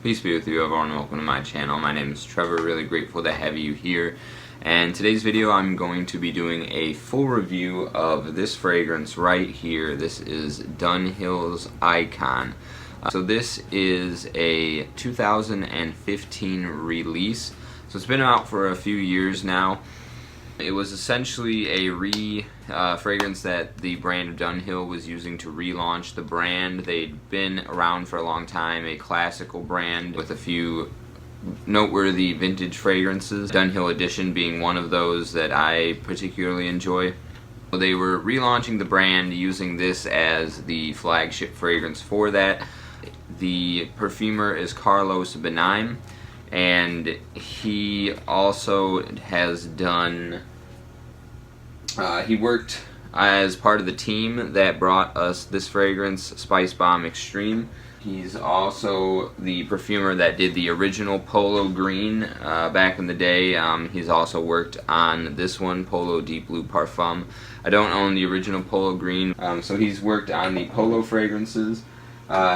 Peace be with you, everyone. Welcome to my channel. My name is Trevor. Really grateful to have you here. And today's video, I'm going to be doing a full review of this fragrance right here. This is Dunhill's Icon. So this is a 2015 release. So it's been out for a few years now. It was essentially a fragrance that the brand of Dunhill was using to relaunch the brand. They'd been around for a long time, a classical brand with a few noteworthy vintage fragrances, Dunhill Edition being one of those that I particularly enjoy. They were relaunching the brand using this as the flagship fragrance for that. The perfumer is Carlos Benaim, and he also has done, he worked as part of the team that brought us this fragrance, Spice Bomb Extreme. He's also the perfumer that did the original Polo Green back in the day. He's also worked on this one, Polo Deep Blue Parfum. I don't own the original Polo Green, so he's worked on the Polo fragrances.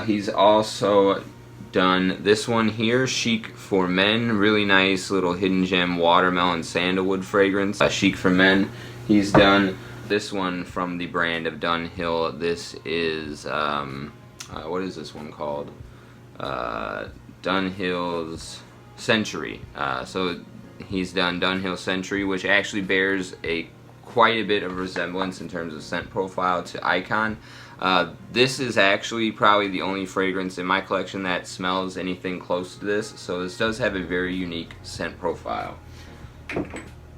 He's also done this one here, Chic for Men, really nice little hidden gem watermelon sandalwood fragrance, Chic for Men. He's done this one from the brand of Dunhill. This is what is this one called? Dunhill's Century. So he's done Dunhill Century, which actually bears quite a bit of resemblance in terms of scent profile to Icon. This is actually probably the only fragrance in my collection that smells anything close to this, so this does have a very unique scent profile. A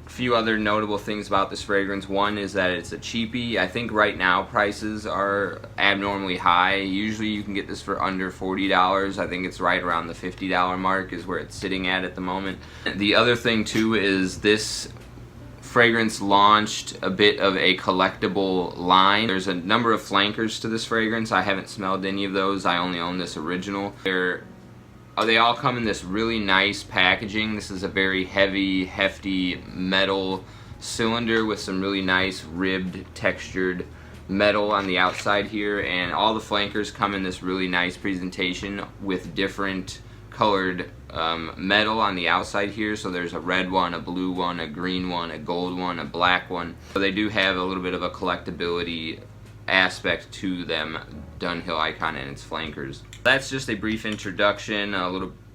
few other notable things about this fragrance. One is that it's a cheapie. I think right now prices are abnormally high. Usually you can get this for under $40. I think it's right around the $50 mark is where it's sitting at the moment. The other thing too is this fragrance launched a bit of a collectible line. There's a number of flankers to this fragrance. I haven't smelled any of those. I only own this original. They all come in this really nice packaging. This is a very heavy, hefty metal cylinder with some really nice ribbed, textured metal on the outside here, and all the flankers come in this really nice presentation with different colored metal on the outside here. So there's a red one, a blue one, a green one, a gold one, a black one. So they do have a little bit of a collectability aspect to them, Dunhill Icon and its flankers. That's just a brief introduction,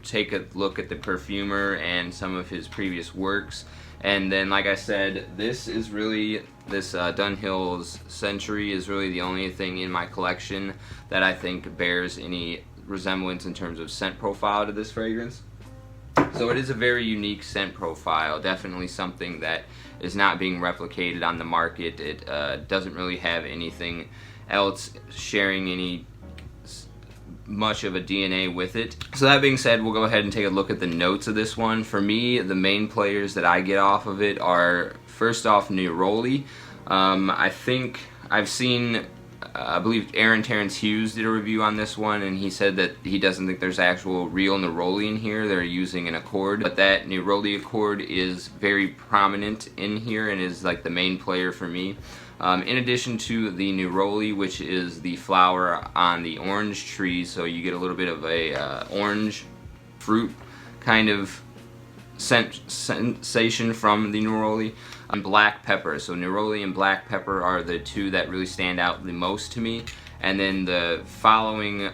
take a look at the perfumer and some of his previous works. And then, like I said, this Dunhill's Century is really the only thing in my collection that I think bears any resemblance in terms of scent profile to this fragrance. So it is a very unique scent profile, definitely something that is not being replicated on the market. It doesn't really have anything else sharing much of a DNA with it. So that being said, we'll go ahead and take a look at the notes of this one. For me, the main players that I get off of it are, first off, neroli. I think I've seen, I believe Aaron Terrence Hughes did a review on this one, and he said that he doesn't think there's actual real neroli in here. They're using an accord, but that neroli accord is very prominent in here and is like the main player for me. In addition to the neroli, which is the flower on the orange tree, so you get a little bit of a orange fruit kind of sensation from the neroli. And black pepper, so neroli and black pepper are the two that really stand out the most to me. And then the following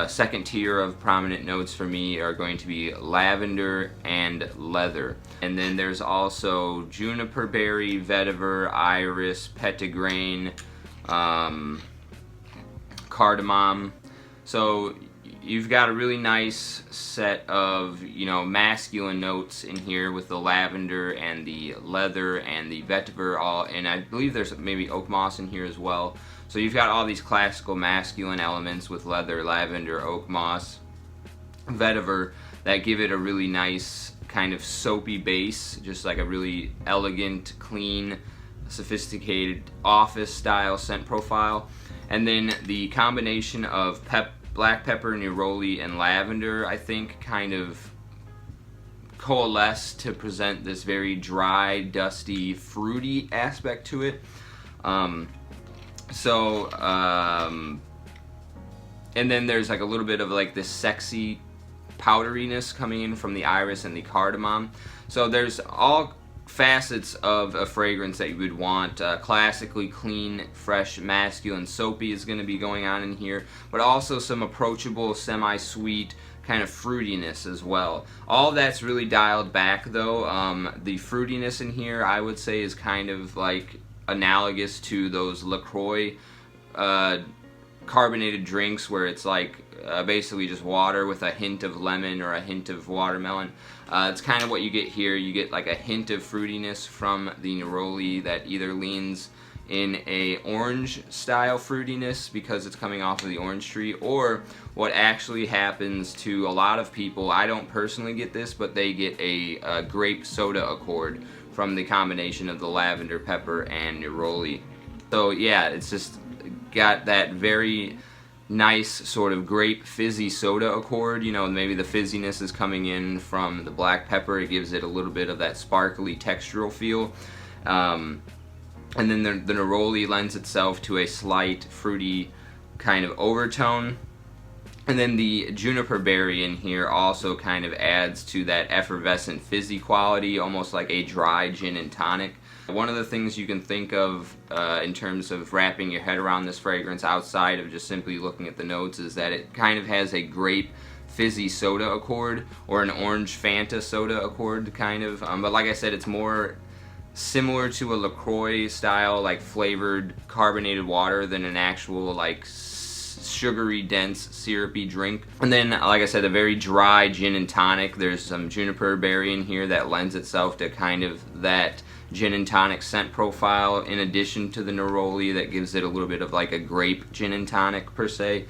second tier of prominent notes for me are going to be lavender and leather. And then there's also juniper berry, vetiver, iris, petitgrain, cardamom. So you've got a really nice set of, masculine notes in here with the lavender and the leather and the vetiver, and I believe there's maybe oak moss in here as well. So you've got all these classical masculine elements with leather, lavender, oak moss, vetiver that give it a really nice kind of soapy base, just like a really elegant, clean, sophisticated office style scent profile. And then the combination of black pepper, neroli, and lavender, I think, kind of coalesce to present this very dry, dusty, fruity aspect to it. And then there's like a little bit of like this sexy powderiness coming in from the iris and the cardamom. So there's all facets of a fragrance that you would want. Classically clean, fresh, masculine, soapy is going to be going on in here, but also some approachable, semi-sweet kind of fruitiness as well. All that's really dialed back though. The fruitiness in here I would say is kind of like analogous to those LaCroix carbonated drinks where it's like basically just water with a hint of lemon or a hint of watermelon. It's kind of what you get here. You get like a hint of fruitiness from the neroli that either leans in a orange style fruitiness because it's coming off of the orange tree, or what actually happens to a lot of people, I don't personally get this, but they get a grape soda accord from the combination of the lavender pepper and neroli. So yeah, it's just got that very nice sort of grape fizzy soda accord. You know, maybe the fizziness is coming in from the black pepper. It gives it a little bit of that sparkly textural feel. And then the neroli lends itself to a slight fruity kind of overtone. And then the juniper berry in here also kind of adds to that effervescent fizzy quality, almost like a dry gin and tonic. One of the things you can think of in terms of wrapping your head around this fragrance outside of just simply looking at the notes is that it kind of has a grape fizzy soda accord or an orange Fanta soda accord kind of. But like I said, it's more similar to a LaCroix style like flavored carbonated water than an actual like sugary dense syrupy drink. And then like I said, a very dry gin and tonic. There's some juniper berry in here that lends itself to kind of that gin and tonic scent profile in addition to the neroli that gives it a little bit of like a grape gin and tonic per se.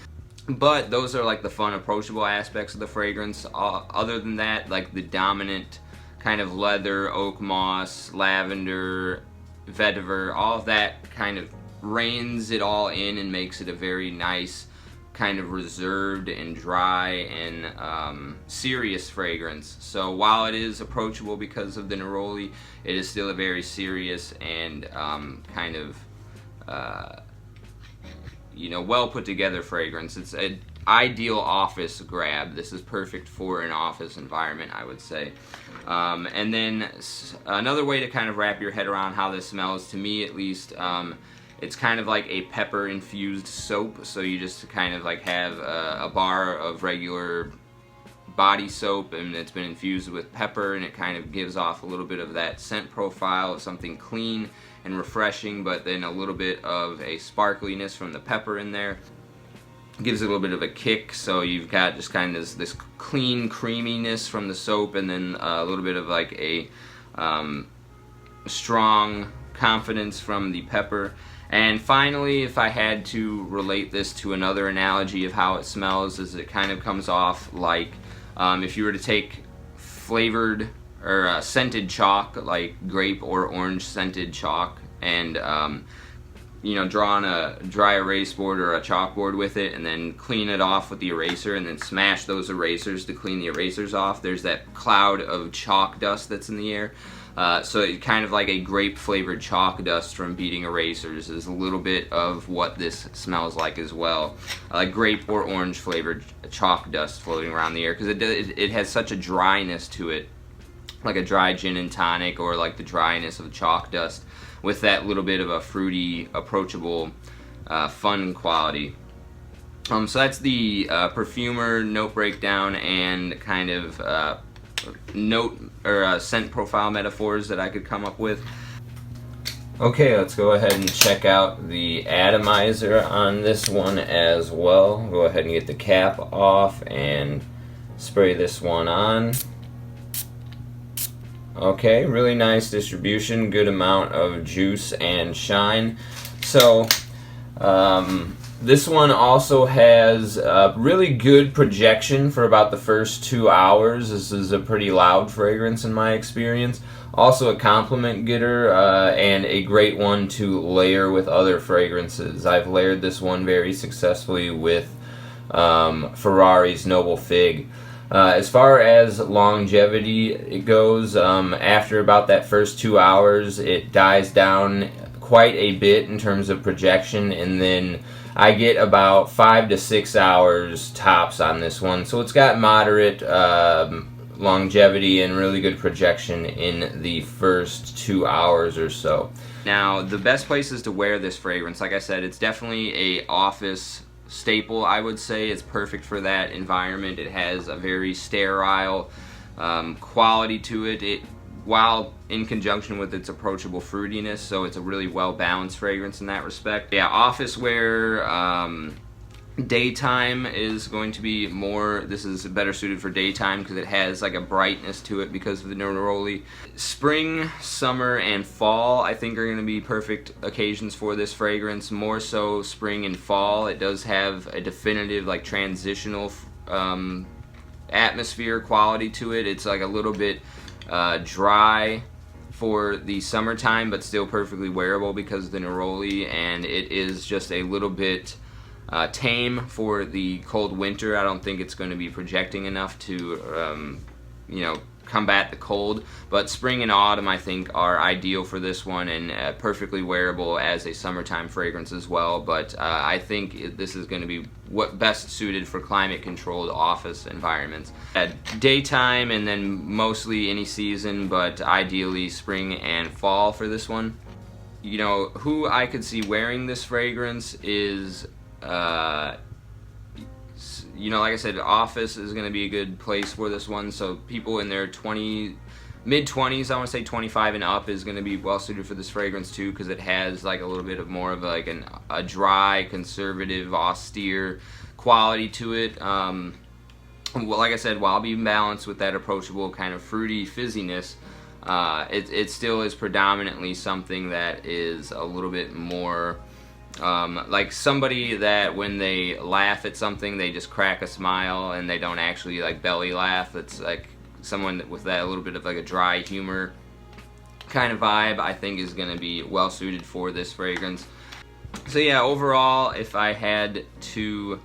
But those are like the fun approachable aspects of the fragrance. Other than that, like the dominant kind of leather, oak moss, lavender, vetiver, all of that kind of reins it all in and makes it a very nice kind of reserved and dry and serious fragrance. So while it is approachable because of the neroli, it is still a very serious and kind of you know, well put together fragrance. It's an ideal office grab. This is perfect for an office environment, I would say. And then another way to kind of wrap your head around how this smells, to me at least, it's kind of like a pepper infused soap. So you just kind of like have a bar of regular body soap and it's been infused with pepper, and it kind of gives off a little bit of that scent profile of something clean and refreshing, but then a little bit of a sparkliness from the pepper in there. Gives it a little bit of a kick, so you've got just kind of this clean creaminess from the soap, and then a little bit of like a strong confidence from the pepper. And finally, if I had to relate this to another analogy of how it smells, is it kind of comes off like if you were to take flavored or scented chalk, like grape or orange scented chalk, and you know, draw on a dry erase board or a chalkboard with it, and then clean it off with the eraser, and then smash those erasers to clean the erasers off. There's that cloud of chalk dust that's in the air. So it kind of like a grape flavored chalk dust from beating erasers is a little bit of what this smells like as well. Like grape or orange flavored chalk dust floating around the air, because it has such a dryness to it, like a dry gin and tonic, or like the dryness of chalk dust, with that little bit of a fruity, approachable, fun quality. So that's the perfumer note breakdown and kind of note or scent profile metaphors that I could come up with. Okay, let's go ahead and check out the atomizer on this one as well. Go ahead and get the cap off and spray this one on. Okay, really nice distribution, good amount of juice and shine. So this one also has really good projection for about the first 2 hours. This is a pretty loud fragrance in my experience. Also a compliment getter and a great one to layer with other fragrances. I've layered this one very successfully with Ferrari's Noble Fig. As far as longevity it goes, after about that first 2 hours, it dies down quite a bit in terms of projection, and then I get about 5 to 6 hours tops on this one, so it's got moderate longevity and really good projection in the first 2 hours or so. Now, the best places to wear this fragrance, like I said, it's definitely a office staple, I would say. It's perfect for that environment. It has a very sterile quality to it, while in conjunction with its approachable fruitiness, so it's a really well-balanced fragrance in that respect. Yeah, office wear, daytime is going to be more, this is better suited for daytime because it has like a brightness to it because of the neroli. Spring, summer, and fall I think are going to be perfect occasions for this fragrance. More so spring and fall. It does have a definitive like transitional atmosphere quality to it. It's like a little bit dry for the summertime, but still perfectly wearable because of the neroli, and it is just a little bit tame for the cold winter. I don't think it's going to be projecting enough to combat the cold, but spring and autumn I think are ideal for this one, and perfectly wearable as a summertime fragrance as well. But I think this is going to be what best suited for climate controlled office environments. Daytime and then mostly any season, but ideally spring and fall for this one. You know, who I could see wearing this fragrance is like I said, office is going to be a good place for this one. So people in their mid-20s, I want to say 25 and up, is going to be well suited for this fragrance too, because it has like a little bit of more of like a dry, conservative, austere quality to it. Well, like I said, while being balanced with that approachable kind of fruity fizziness, it still is predominantly something that is a little bit more like somebody that when they laugh at something they just crack a smile and they don't actually like belly laugh. It's like someone with that a little bit of like a dry humor kind of vibe I think is going to be well suited for this fragrance. So yeah, overall, if I had to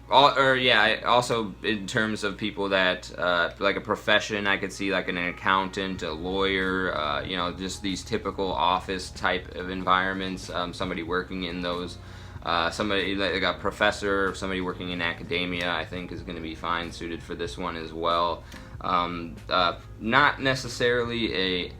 also in terms of people that like a profession, I could see like an accountant, a lawyer, just these typical office type of environments. Somebody working in those, somebody like a professor, somebody working in academia, I think is going to be fine suited for this one as well. Not necessarily a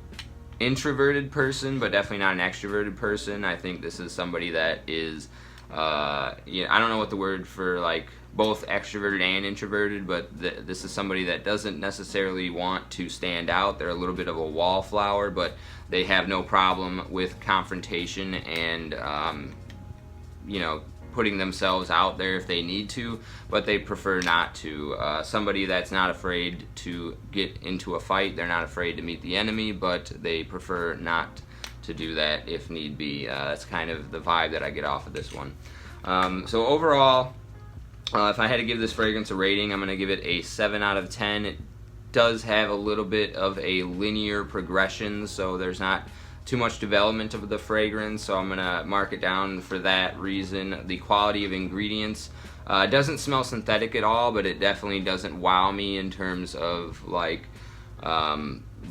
introverted person, but definitely not an extroverted person. I think this is somebody that is I don't know what the word for like both extroverted and introverted, but this is somebody that doesn't necessarily want to stand out. They're a little bit of a wallflower, but they have no problem with confrontation and putting themselves out there if they need to, but they prefer not to. Somebody that's not afraid to get into a fight. They're not afraid to meet the enemy, but they prefer not to do that if need be. That's kind of the vibe that I get off of this one. So overall, if I had to give this fragrance a rating, I'm going to give it a 7 out of 10. It does have a little bit of a linear progression, so there's not too much development of the fragrance, so I'm going to mark it down for that reason. The quality of ingredients doesn't smell synthetic at all, but it definitely doesn't wow me in terms of like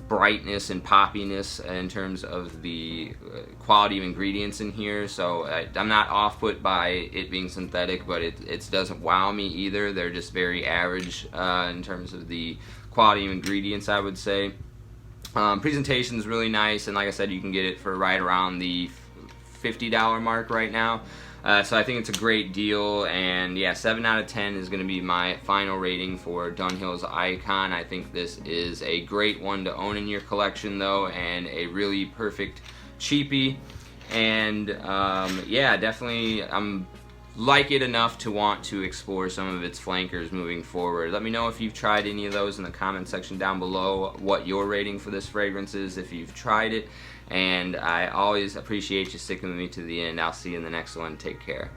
brightness and poppiness in terms of the quality of ingredients in here. So I'm not off-put by it being synthetic, but it doesn't wow me either. They're just very average in terms of the quality of ingredients, I would say. Presentation is really nice, and like I said, you can get it for right around the $50 mark right now. So I think it's a great deal, and yeah, 7 out of 10 is going to be my final rating for Dunhill's Icon. I think this is a great one to own in your collection though, and a really perfect cheapie. And yeah, definitely like it enough to want to explore some of its flankers moving forward. Let me know if you've tried any of those in the comment section down below, what your rating for this fragrance is if you've tried it. And I always appreciate you sticking with me to the end. I'll see you in the next one. Take care.